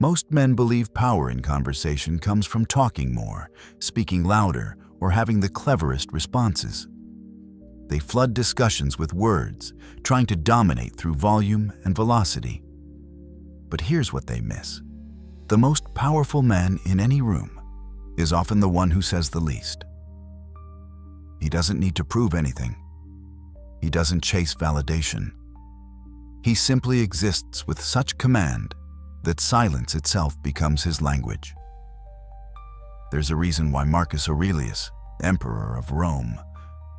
Most men believe power in conversation comes from talking more, speaking louder, or having the cleverest responses. They flood discussions with words, trying to dominate through volume and velocity. But here's what they miss. The most powerful man in any room is often the one who says the least. He doesn't need to prove anything. He doesn't chase validation. He simply exists with such command that silence itself becomes his language. There's a reason why Marcus Aurelius, emperor of Rome,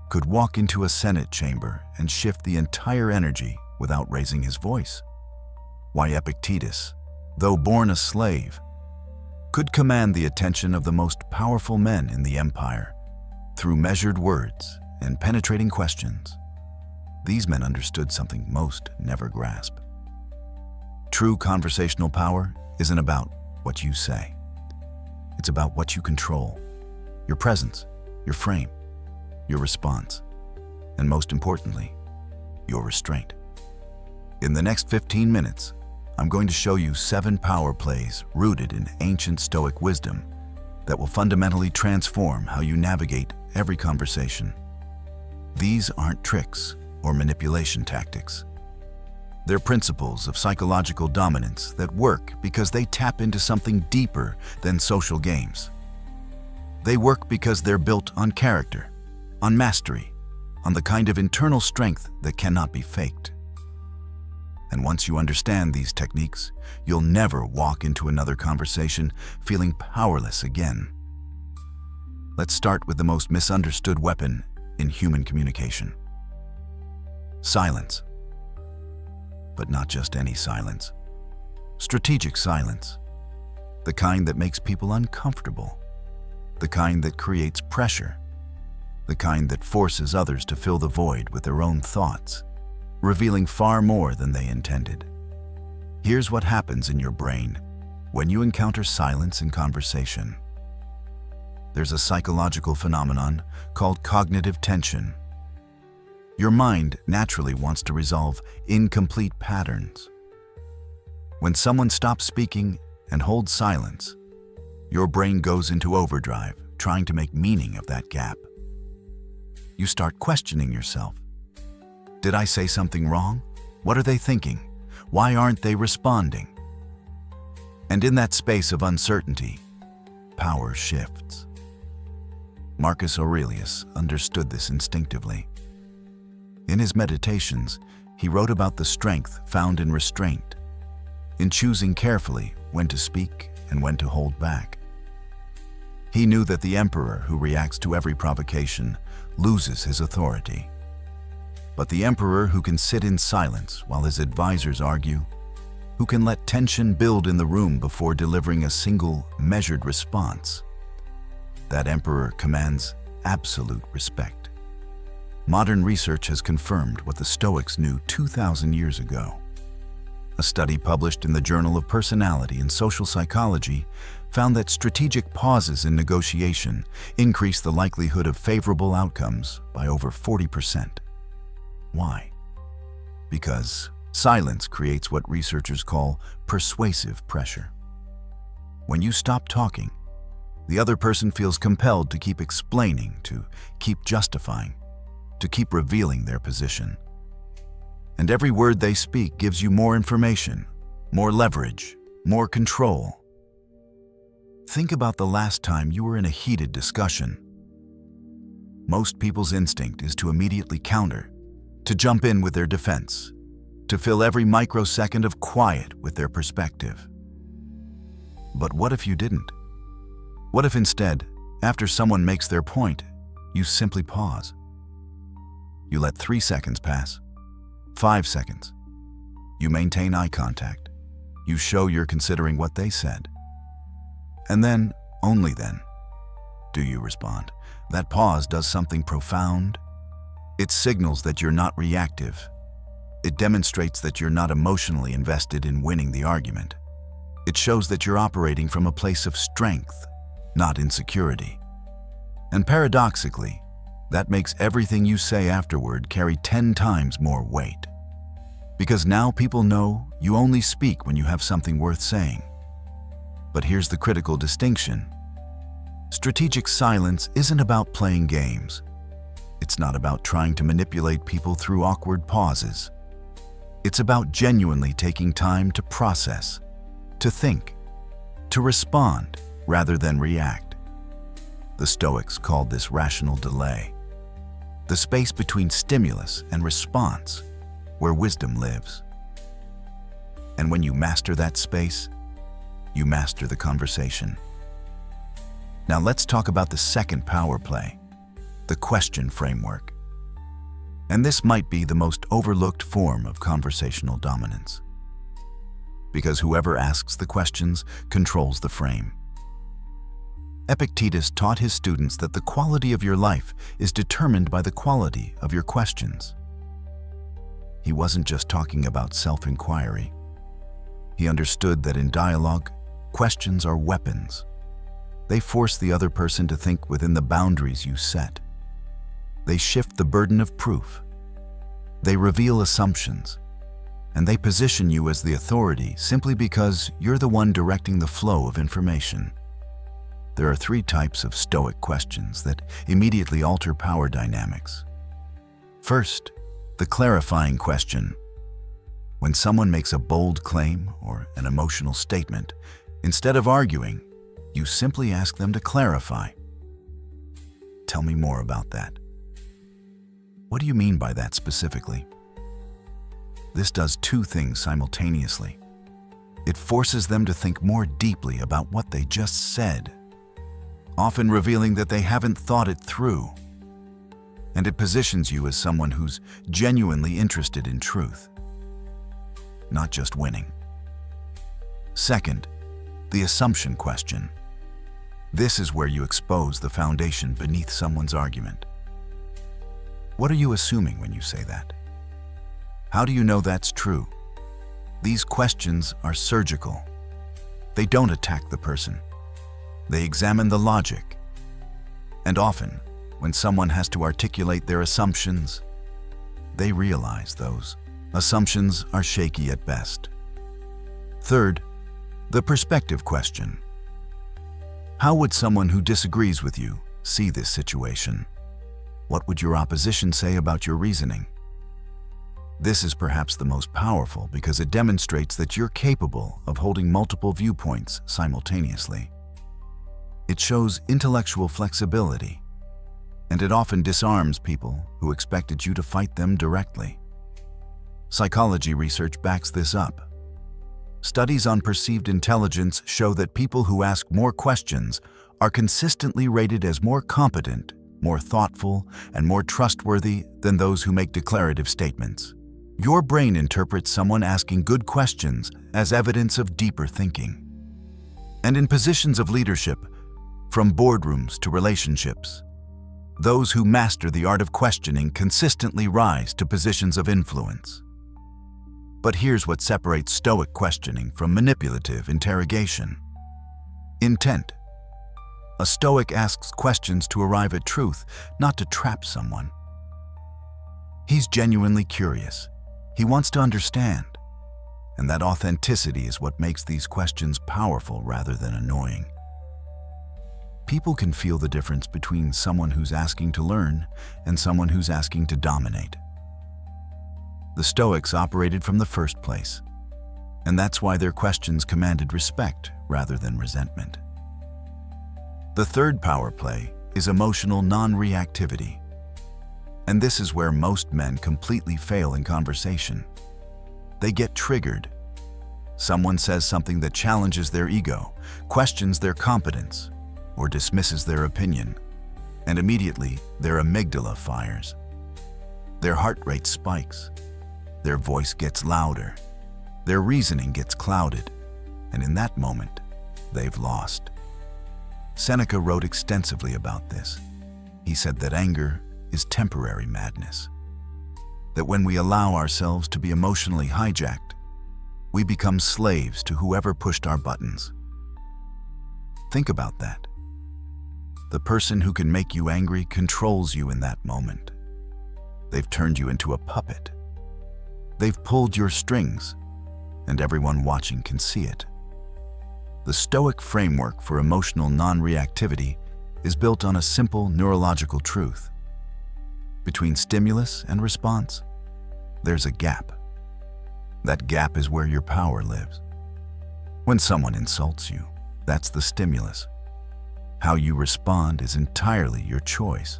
could walk into a Senate chamber and shift the entire energy without raising his voice. Why Epictetus, though born a slave, could command the attention of the most powerful men in the empire through measured words and penetrating questions. These men understood something most never grasp. True conversational power isn't about what you say. It's about what you control, your presence, your frame, your response, and most importantly, your restraint. In the next 15 minutes, I'm going to show you 7 power plays rooted in ancient Stoic wisdom that will fundamentally transform how you navigate every conversation. These aren't tricks or manipulation tactics. They're principles of psychological dominance that work because they tap into something deeper than social games. They work because they're built on character, on mastery, on the kind of internal strength that cannot be faked. And once you understand these techniques, you'll never walk into another conversation feeling powerless again. Let's start with the most misunderstood weapon in human communication: silence. But not just any silence. Strategic silence. The kind that makes people uncomfortable. The kind that creates pressure. The kind that forces others to fill the void with their own thoughts, revealing far more than they intended. Here's what happens in your brain when you encounter silence in conversation. There's a psychological phenomenon called cognitive tension. Your mind naturally wants to resolve incomplete patterns. When someone stops speaking and holds silence, your brain goes into overdrive, trying to make meaning of that gap. You start questioning yourself. Did I say something wrong? What are they thinking? Why aren't they responding? And in that space of uncertainty, power shifts. Marcus Aurelius understood this instinctively. In his meditations, he wrote about the strength found in restraint, in choosing carefully when to speak and when to hold back. He knew that the emperor who reacts to every provocation loses his authority. But the emperor who can sit in silence while his advisors argue, who can let tension build in the room before delivering a single, measured response, that emperor commands absolute respect. Modern research has confirmed what the Stoics knew 2,000 years ago. A study published in the Journal of Personality and Social Psychology found that strategic pauses in negotiation increase the likelihood of favorable outcomes by over 40%. Why? Because silence creates what researchers call persuasive pressure. When you stop talking, the other person feels compelled to keep explaining, to keep justifying, to keep revealing their position. And every word they speak gives you more information, more leverage, more control. Think about the last time you were in a heated discussion. Most people's instinct is to immediately counter, to jump in with their defense, to fill every microsecond of quiet with their perspective. But what if you didn't? What if instead, after someone makes their point, you simply pause? You let 3 seconds pass, 5 seconds. You maintain eye contact. You show you're considering what they said. And then, only then, do you respond. That pause does something profound. It signals that you're not reactive. It demonstrates that you're not emotionally invested in winning the argument. It shows that you're operating from a place of strength, not insecurity. And paradoxically, that makes everything you say afterward carry 10 times more weight. Because now people know you only speak when you have something worth saying. But here's the critical distinction. Strategic silence isn't about playing games. It's not about trying to manipulate people through awkward pauses. It's about genuinely taking time to process, to think, to respond rather than react. The Stoics called this rational delay, the space between stimulus and response, where wisdom lives. And when you master that space, you master the conversation. Now let's talk about the second power play, the question framework. And this might be the most overlooked form of conversational dominance, because whoever asks the questions controls the frame. Epictetus taught his students that the quality of your life is determined by the quality of your questions. He wasn't just talking about self-inquiry. He understood that in dialogue, questions are weapons. They force the other person to think within the boundaries you set. They shift the burden of proof. They reveal assumptions, and they position you as the authority simply because you're the one directing the flow of information. There are 3 types of Stoic questions that immediately alter power dynamics. First, the clarifying question. When someone makes a bold claim or an emotional statement, instead of arguing, you simply ask them to clarify. Tell me more about that. What do you mean by that specifically? This does 2 things simultaneously. It forces them to think more deeply about what they just said, often revealing that they haven't thought it through. And it positions you as someone who's genuinely interested in truth, not just winning. Second, the assumption question. This is where you expose the foundation beneath someone's argument. What are you assuming when you say that? How do you know that's true? These questions are surgical. They don't attack the person. They examine the logic. And often, when someone has to articulate their assumptions, they realize those assumptions are shaky at best. Third, the perspective question. How would someone who disagrees with you see this situation? What would your opposition say about your reasoning? This is perhaps the most powerful because it demonstrates that you're capable of holding multiple viewpoints simultaneously. It shows intellectual flexibility, and it often disarms people who expected you to fight them directly. Psychology research backs this up. Studies on perceived intelligence show that people who ask more questions are consistently rated as more competent, more thoughtful, and more trustworthy than those who make declarative statements. Your brain interprets someone asking good questions as evidence of deeper thinking. And in positions of leadership, from boardrooms to relationships, those who master the art of questioning consistently rise to positions of influence. But here's what separates Stoic questioning from manipulative interrogation. Intent. A Stoic asks questions to arrive at truth, not to trap someone. He's genuinely curious. He wants to understand. And that authenticity is what makes these questions powerful rather than annoying. People can feel the difference between someone who's asking to learn and someone who's asking to dominate. The Stoics operated from the first place, and that's why their questions commanded respect rather than resentment. The third power play is emotional non-reactivity. And this is where most men completely fail in conversation. They get triggered. Someone says something that challenges their ego, questions their competence, or dismisses their opinion, and immediately their amygdala fires. Their heart rate spikes. Their voice gets louder. Their reasoning gets clouded. And in that moment, they've lost. Seneca wrote extensively about this. He said that anger is temporary madness. That when we allow ourselves to be emotionally hijacked, we become slaves to whoever pushed our buttons. Think about that. The person who can make you angry controls you in that moment. They've turned you into a puppet. They've pulled your strings, and everyone watching can see it. The Stoic framework for emotional non-reactivity is built on a simple neurological truth. Between stimulus and response, there's a gap. That gap is where your power lives. When someone insults you, that's the stimulus. How you respond is entirely your choice.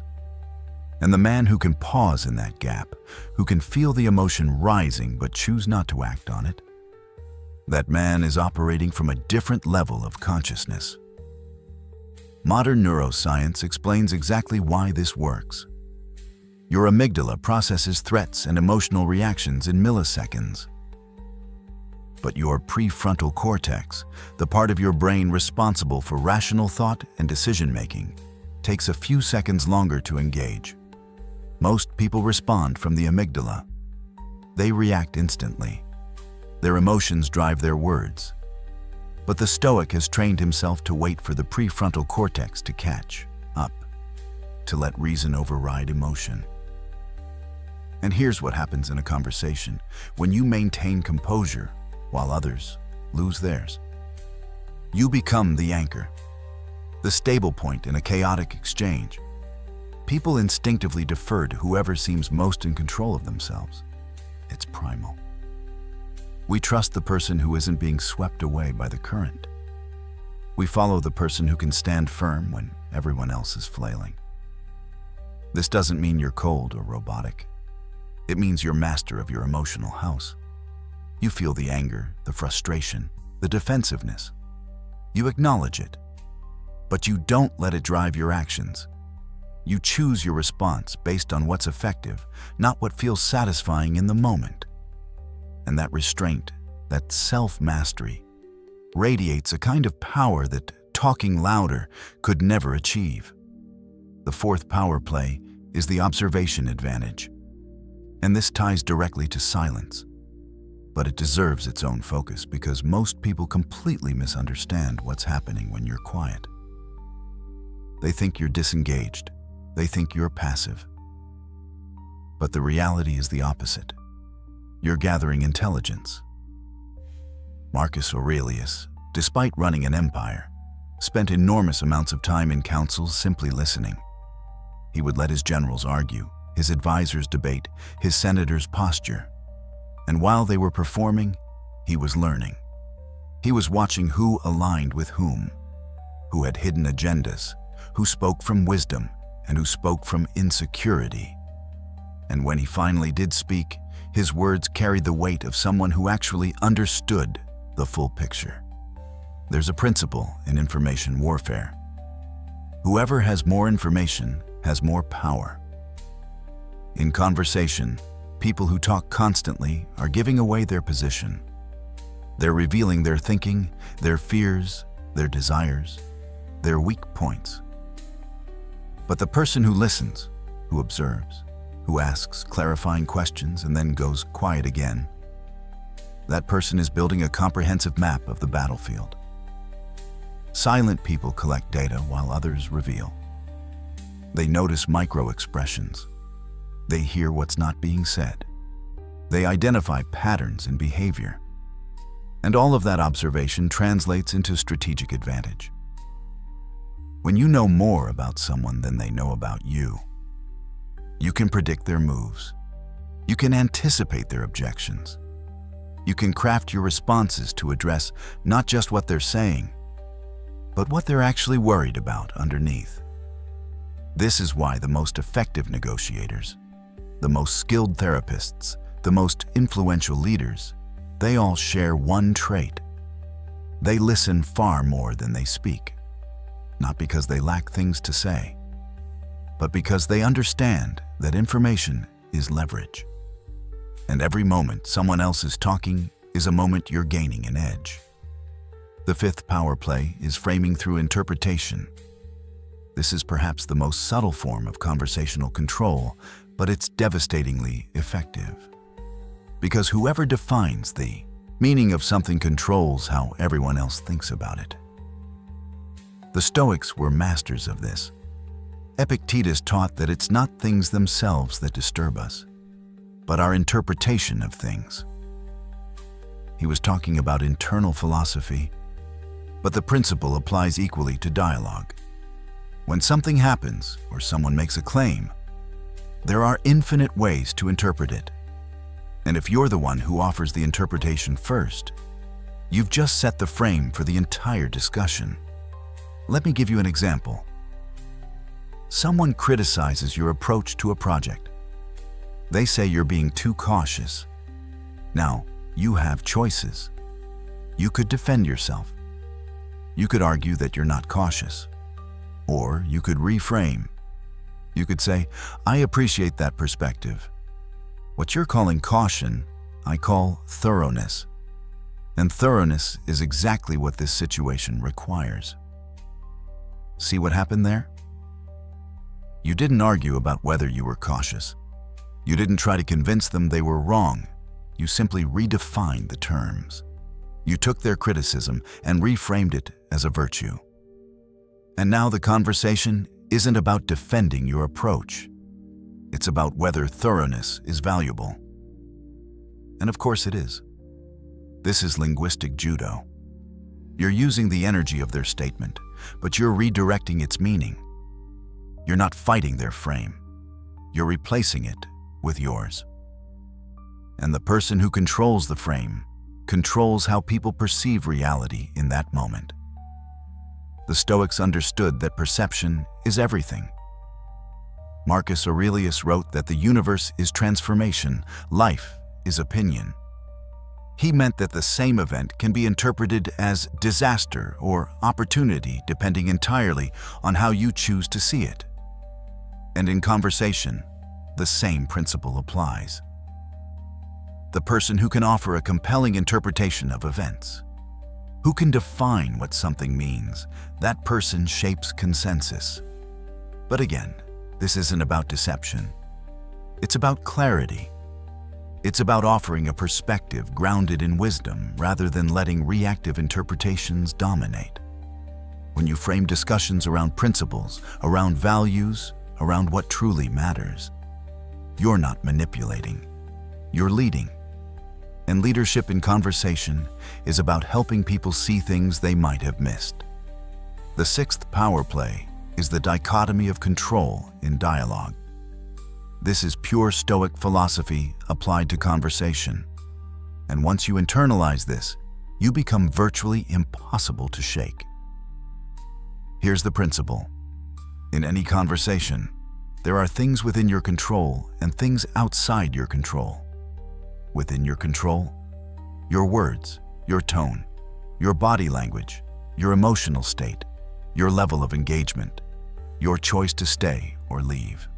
And the man who can pause in that gap, who can feel the emotion rising but choose not to act on it, that man is operating from a different level of consciousness. Modern neuroscience explains exactly why this works. Your amygdala processes threats and emotional reactions in milliseconds. But your prefrontal cortex, the part of your brain responsible for rational thought and decision-making, takes a few seconds longer to engage. Most people respond from the amygdala. They react instantly. Their emotions drive their words. But the Stoic has trained himself to wait for the prefrontal cortex to catch up, to let reason override emotion. And here's what happens in a conversation when you maintain composure while others lose theirs. You become the anchor, the stable point in a chaotic exchange. People instinctively defer to whoever seems most in control of themselves. It's primal. We trust the person who isn't being swept away by the current. We follow the person who can stand firm when everyone else is flailing. This doesn't mean you're cold or robotic. It means you're master of your emotional house. You feel the anger, the frustration, the defensiveness. You acknowledge it, but you don't let it drive your actions. You choose your response based on what's effective, not what feels satisfying in the moment. And that restraint, that self-mastery, radiates a kind of power that talking louder could never achieve. The fourth power play is the observation advantage. And this ties directly to silence. But it deserves its own focus because most people completely misunderstand what's happening when you're quiet. They think you're disengaged. They think you're passive. But the reality is the opposite. You're gathering intelligence. Marcus Aurelius, despite running an empire, spent enormous amounts of time in councils simply listening. He would let his generals argue, his advisors debate, his senators posture. And while they were performing, he was learning. He was watching who aligned with whom, who had hidden agendas, who spoke from wisdom, and who spoke from insecurity. And when he finally did speak, his words carried the weight of someone who actually understood the full picture. There's a principle in information warfare. Whoever has more information has more power. In conversation, people who talk constantly are giving away their position. They're revealing their thinking, their fears, their desires, their weak points. But the person who listens, who observes, who asks clarifying questions and then goes quiet again, that person is building a comprehensive map of the battlefield. Silent people collect data while others reveal. They notice micro-expressions. They hear what's not being said. They identify patterns in behavior. And all of that observation translates into strategic advantage. When you know more about someone than they know about you, you can predict their moves. You can anticipate their objections. You can craft your responses to address not just what they're saying, but what they're actually worried about underneath. This is why the most effective negotiators, the most skilled therapists, the most influential leaders, they all share one trait. They listen far more than they speak, not because they lack things to say, but because they understand that information is leverage. And every moment someone else is talking is a moment you're gaining an edge. The fifth power play is framing through interpretation. This is perhaps the most subtle form of conversational control, but it's devastatingly effective. Because whoever defines the meaning of something controls how everyone else thinks about it. The Stoics were masters of this. Epictetus taught that it's not things themselves that disturb us, but our interpretation of things. He was talking about internal philosophy, but the principle applies equally to dialogue. When something happens or someone makes a claim, there are infinite ways to interpret it. And if you're the one who offers the interpretation first, you've just set the frame for the entire discussion. Let me give you an example. Someone criticizes your approach to a project. They say you're being too cautious. Now, you have choices. You could defend yourself. You could argue that you're not cautious. Or you could reframe. You could say, I appreciate that perspective. What you're calling caution, I call thoroughness. And thoroughness is exactly what this situation requires. See what happened there? You didn't argue about whether you were cautious. You didn't try to convince them they were wrong. You simply redefined the terms. You took their criticism and reframed it as a virtue. And now the conversation isn't about defending your approach. It's about whether thoroughness is valuable. And of course it is. This is linguistic judo. You're using the energy of their statement, but you're redirecting its meaning. You're not fighting their frame. You're replacing it with yours. And the person who controls the frame controls how people perceive reality in that moment. The Stoics understood that perception is everything. Marcus Aurelius wrote that the universe is transformation, life is opinion. He meant that the same event can be interpreted as disaster or opportunity depending entirely on how you choose to see it. And in conversation, the same principle applies. The person who can offer a compelling interpretation of events, who can define what something means, that person shapes consensus. But again, this isn't about deception. It's about clarity. It's about offering a perspective grounded in wisdom rather than letting reactive interpretations dominate. When you frame discussions around principles, around values, around what truly matters, you're not manipulating, you're leading. And leadership in conversation is about helping people see things they might have missed. The sixth power play is the dichotomy of control in dialogue. This is pure Stoic philosophy applied to conversation. And once you internalize this, you become virtually impossible to shake. Here's the principle. In any conversation, there are things within your control and things outside your control. Within your control, your words, your tone, your body language, your emotional state, your level of engagement, your choice to stay or leave.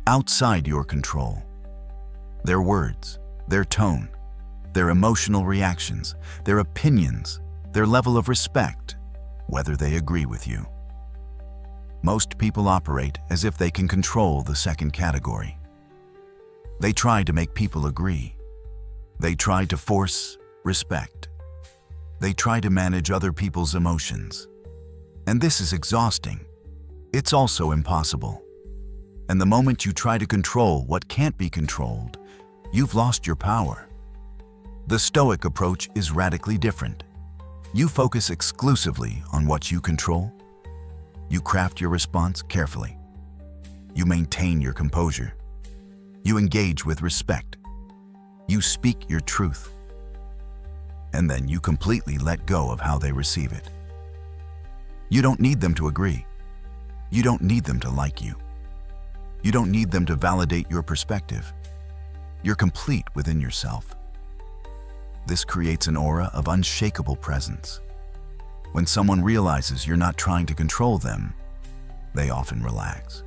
Outside your control, their words, their tone, their emotional reactions, their opinions, their level of respect, whether they agree with you. Most people operate as if they can control the second category. They try to make people agree. They try to force respect. They try to manage other people's emotions. And this is exhausting. It's also impossible. And the moment you try to control what can't be controlled, you've lost your power. The Stoic approach is radically different. You focus exclusively on what you control. You craft your response carefully. You maintain your composure. You engage with respect. You speak your truth. And then you completely let go of how they receive it. You don't need them to agree. You don't need them to like you. You don't need them to validate your perspective. You're complete within yourself. This creates an aura of unshakable presence. When someone realizes you're not trying to control them, they often relax.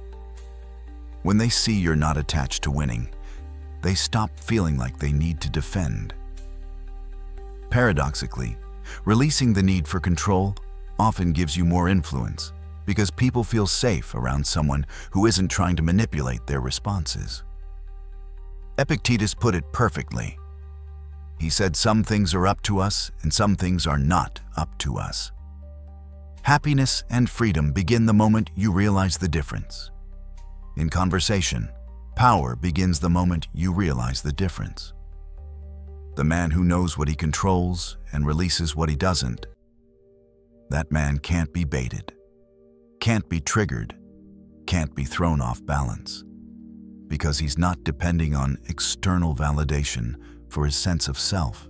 When they see you're not attached to winning, they stop feeling like they need to defend. Paradoxically, releasing the need for control often gives you more influence because people feel safe around someone who isn't trying to manipulate their responses. Epictetus put it perfectly. He said some things are up to us and some things are not up to us. Happiness and freedom begin the moment you realize the difference. In conversation, power begins the moment you realize the difference. The man who knows what he controls and releases what he doesn't That man can't be baited, can't be triggered, can't be thrown off balance, because he's not depending on external validation for his sense of self.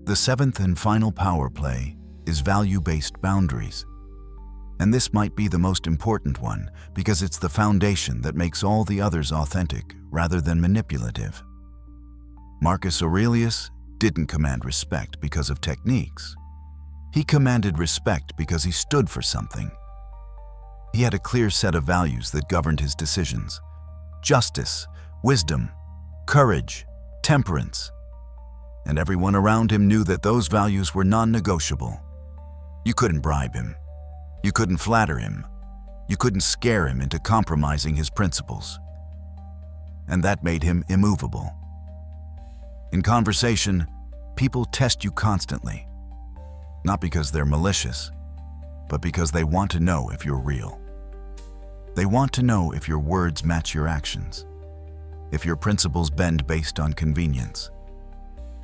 The seventh and final power play is value-based boundaries. And this might be the most important one because it's the foundation that makes all the others authentic rather than manipulative. Marcus Aurelius didn't command respect because of techniques. He commanded respect because he stood for something. He had a clear set of values that governed his decisions: justice, wisdom, courage, temperance. And everyone around him knew that those values were non-negotiable. You couldn't bribe him. You couldn't flatter him. You couldn't scare him into compromising his principles. And that made him immovable. In conversation, people test you constantly, not because they're malicious, but because they want to know if you're real. They want to know if your words match your actions, if your principles bend based on convenience.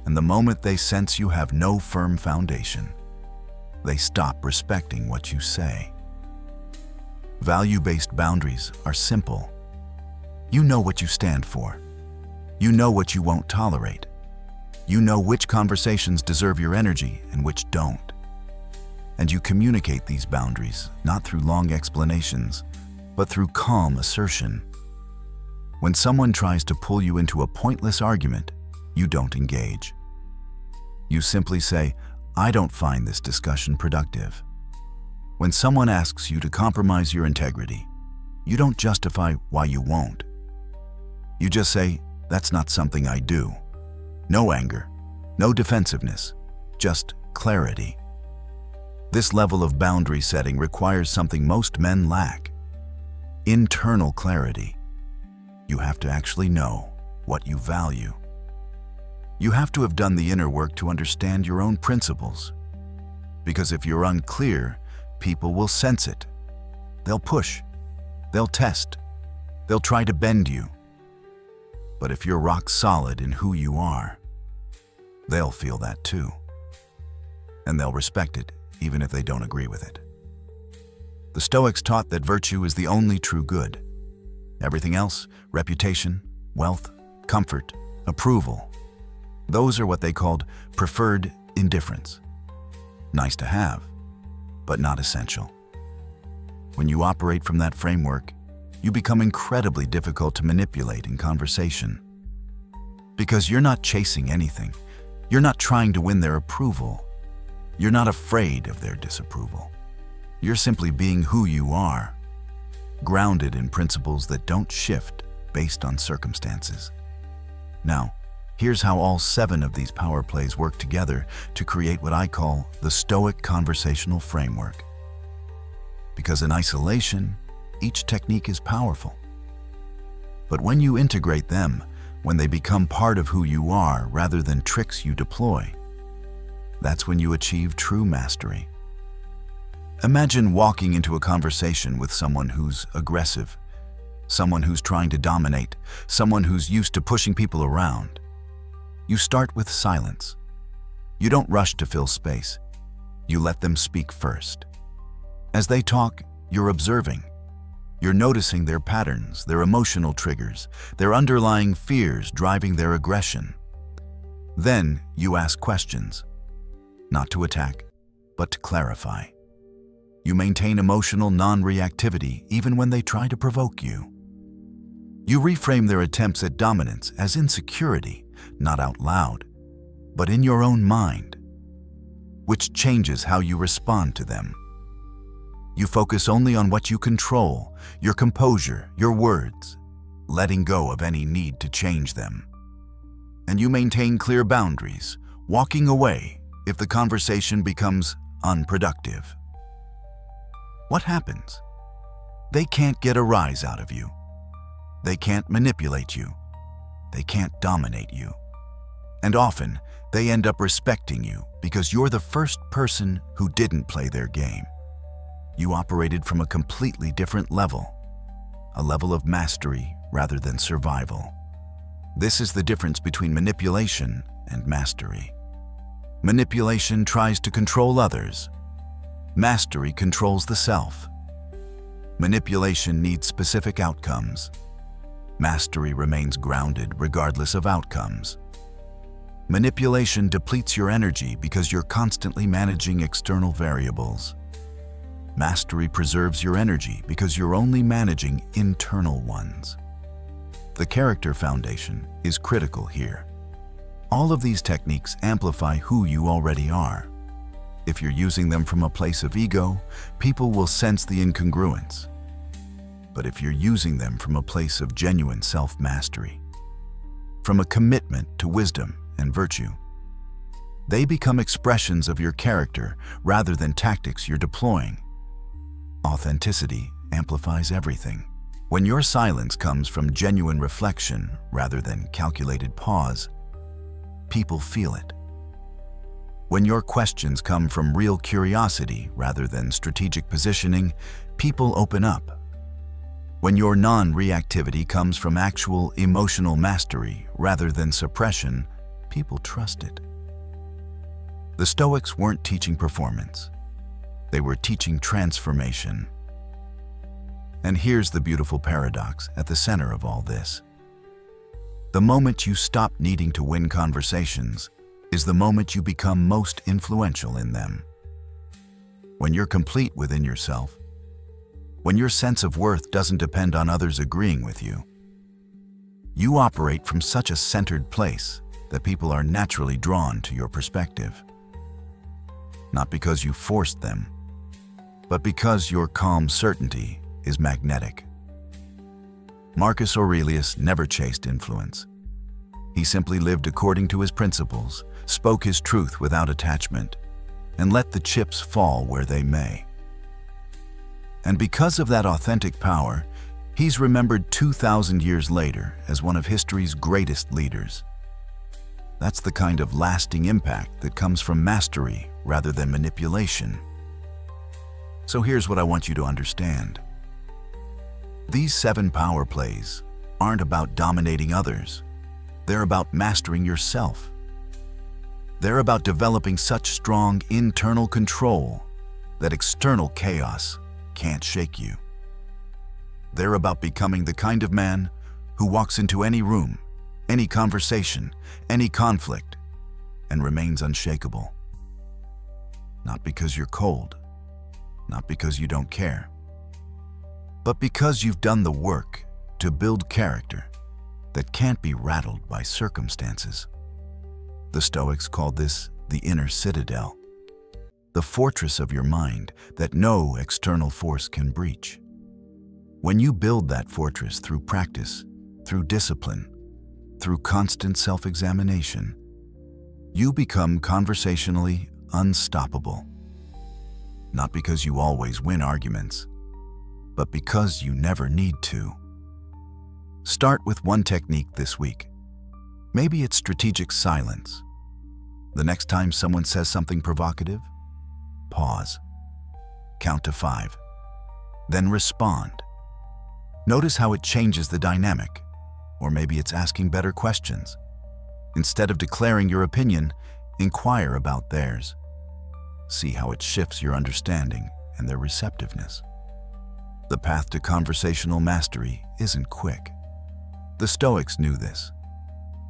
And the moment they sense you have no firm foundation, they stop respecting what you say. Value-based boundaries are simple. You know what you stand for. You know what you won't tolerate. You know which conversations deserve your energy and which don't. And you communicate these boundaries not through long explanations, but through calm assertion. When someone tries to pull you into a pointless argument, you don't engage. You simply say, "I don't find this discussion productive." When someone asks you to compromise your integrity, you don't justify why you won't. You just say, "That's not something I do." No anger, no defensiveness, just clarity. This level of boundary setting requires something most men lack: internal clarity. You have to actually know what you value. You have to have done the inner work to understand your own principles. Because if you're unclear, people will sense it. They'll push, they'll test, they'll try to bend you. But if you're rock solid in who you are, they'll feel that too. And they'll respect it, even if they don't agree with it. The Stoics taught that virtue is the only true good. Everything else, reputation, wealth, comfort, approval, those are what they called preferred indifference. Nice to have, but not essential. When you operate from that framework, you become incredibly difficult to manipulate in conversation. Because you're not chasing anything. You're not trying to win their approval. You're not afraid of their disapproval. You're simply being who you are, grounded in principles that don't shift based on circumstances. Now, here's how all 7 of these power plays work together to create what I call the Stoic conversational framework. Because in isolation, each technique is powerful. But when you integrate them, when they become part of who you are rather than tricks you deploy, that's when you achieve true mastery. Imagine walking into a conversation with someone who's aggressive, someone who's trying to dominate, someone who's used to pushing people around. You start with silence. You don't rush to fill space. You let them speak first. As they talk, you're observing. You're noticing their patterns, their emotional triggers, their underlying fears driving their aggression. Then you ask questions, not to attack, but to clarify. You maintain emotional non-reactivity even when they try to provoke you. You reframe their attempts at dominance as insecurity, not out loud, but in your own mind, which changes how you respond to them. You focus only on what you control, your composure, your words, letting go of any need to change them. And you maintain clear boundaries, walking away if the conversation becomes unproductive. What happens? They can't get a rise out of you. They can't manipulate you. They can't dominate you. And often, they end up respecting you because you're the first person who didn't play their game. You operated from a completely different level, a level of mastery rather than survival. This is the difference between manipulation and mastery. Manipulation tries to control others. Mastery controls the self. Manipulation needs specific outcomes. Mastery remains grounded regardless of outcomes. Manipulation depletes your energy because you're constantly managing external variables. Mastery preserves your energy because you're only managing internal ones. The character foundation is critical here. All of these techniques amplify who you already are. If you're using them from a place of ego, people will sense the incongruence. But if you're using them from a place of genuine self-mastery, from a commitment to wisdom and virtue, they become expressions of your character rather than tactics you're deploying. Authenticity amplifies everything. When your silence comes from genuine reflection rather than calculated pause, people feel it. When your questions come from real curiosity rather than strategic positioning, people open up. When your non-reactivity comes from actual emotional mastery rather than suppression, people trust it. The Stoics weren't teaching performance. They were teaching transformation. And here's the beautiful paradox at the center of all this. The moment you stop needing to win conversations is the moment you become most influential in them. When you're complete within yourself, when your sense of worth doesn't depend on others agreeing with you, you operate from such a centered place that people are naturally drawn to your perspective. Not because you forced them, but because your calm certainty is magnetic. Marcus Aurelius never chased influence. He simply lived according to his principles, spoke his truth without attachment, and let the chips fall where they may. And because of that authentic power, he's remembered 2,000 years later as one of history's greatest leaders. That's the kind of lasting impact that comes from mastery rather than manipulation. So here's what I want you to understand. These 7 power plays aren't about dominating others. They're about mastering yourself. They're about developing such strong internal control that external chaos can't shake you. They're about becoming the kind of man who walks into any room, any conversation, any conflict, and remains unshakable. Not because you're cold, not because you don't care, but because you've done the work to build character that can't be rattled by circumstances. The Stoics called this the inner citadel, the fortress of your mind that no external force can breach. When you build that fortress through practice, through discipline, through constant self-examination, you become conversationally unstoppable. Not because you always win arguments, but because you never need to. Start with one technique this week. Maybe it's strategic silence. The next time someone says something provocative, pause. Count to 5. Then respond. Notice how it changes the dynamic. Or maybe it's asking better questions. Instead of declaring your opinion, inquire about theirs. See how it shifts your understanding and their receptiveness. The path to conversational mastery isn't quick. The Stoics knew this.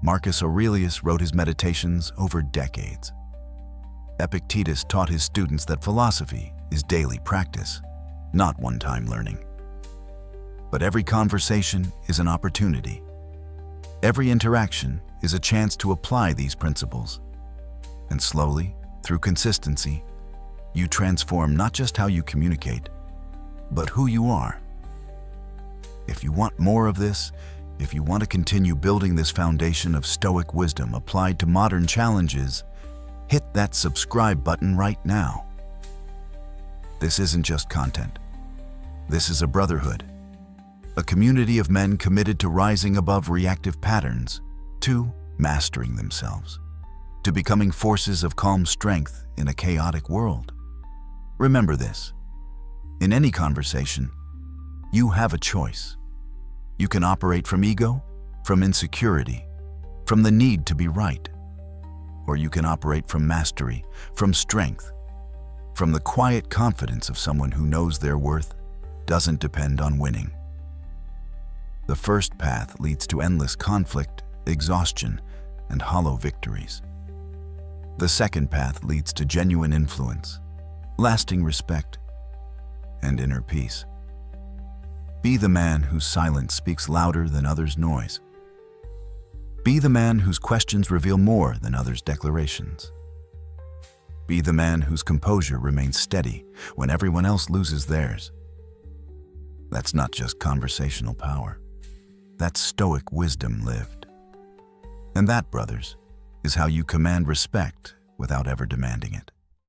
Marcus Aurelius wrote his meditations over decades. Epictetus taught his students that philosophy is daily practice, not one-time learning. But every conversation is an opportunity. Every interaction is a chance to apply these principles. And slowly, through consistency, you transform not just how you communicate, but who you are. If you want more of this, if you want to continue building this foundation of Stoic wisdom applied to modern challenges, hit that subscribe button right now. This isn't just content. This is a brotherhood, a community of men committed to rising above reactive patterns, to mastering themselves, to becoming forces of calm strength in a chaotic world. Remember this: in any conversation, you have a choice. You can operate from ego, from insecurity, from the need to be right. Or you can operate from mastery, from strength, from the quiet confidence of someone who knows their worth doesn't depend on winning. The first path leads to endless conflict, exhaustion, and hollow victories. The second path leads to genuine influence, lasting respect, and inner peace. Be the man whose silence speaks louder than others' noise. Be the man whose questions reveal more than others' declarations. Be the man whose composure remains steady when everyone else loses theirs. That's not just conversational power. That's Stoic wisdom lived. And that, brothers, is how you command respect without ever demanding it.